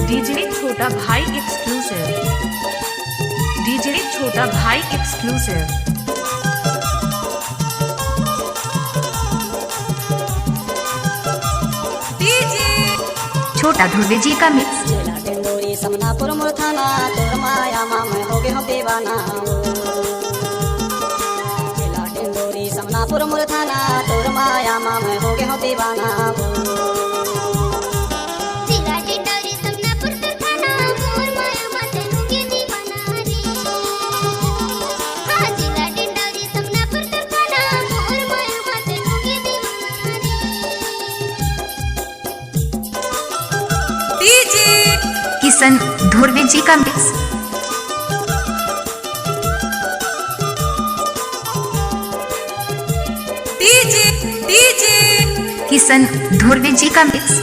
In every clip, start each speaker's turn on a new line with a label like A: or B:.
A: DJ छोटा भाई exclusive. DJ छोटा भाई एक्सक्लूसिव। छोटा ध्रुवे जी का मिक्स।
B: जिला टेंडोरी समनापुर मुरथाना तोर माया माम हो गए हो दीवाना। जिला टेंडोरी समनापुर मुरथाना तोर माया माम हो गए हो दीवाना।
A: किशन ध्रुवे जी का मिक्स। किशन ध्रुवे जी का मिक्स।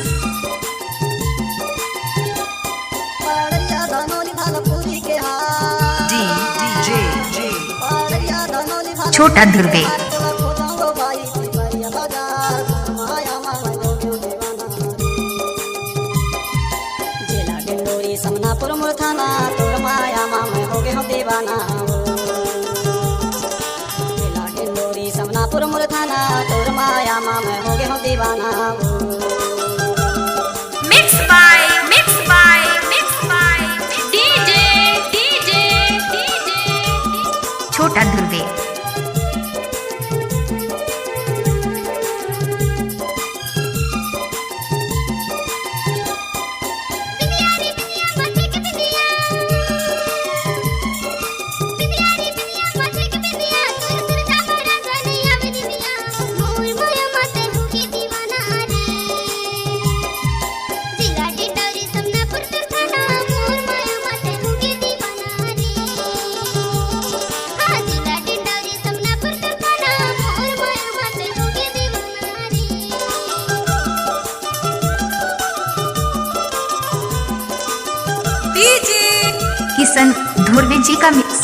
A: छोटा ध्रुवे।
B: समनापुर मुरथाना तोर माया माम हो गए हो दीवाना। जिला टेंडोरी समनापुर मुरथाना तोर माया माम हो गए हो दीवाना।
A: मिक्स बाय डीजे छोटा ध्रुवे। किशन ध्रुवे जी का मिक्स।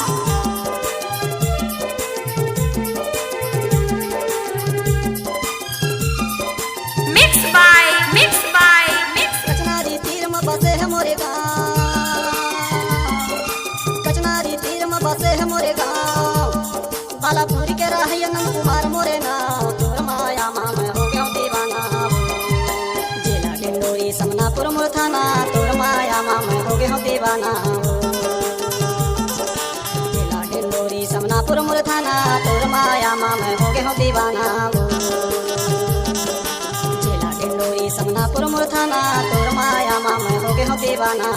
B: कचनारी तीर में बसे है मोरे गाँव। कचनारी तीर में बसे है मोरे गाँव। बालापुर के रहिए नंद कुमार मोरे नाव तोर माया माम हो गए दीवाना। जिला टेंडोरी समनापुर मुरथाना तोर माया माम हो गए दीवाना। जिला टेंडोरी समनापुर मुरथाना तोर माया माम हो गए दीवाना। जिला टेंडोरी समनापुर मुरथाना तोर माया माम हो गए दीवाना।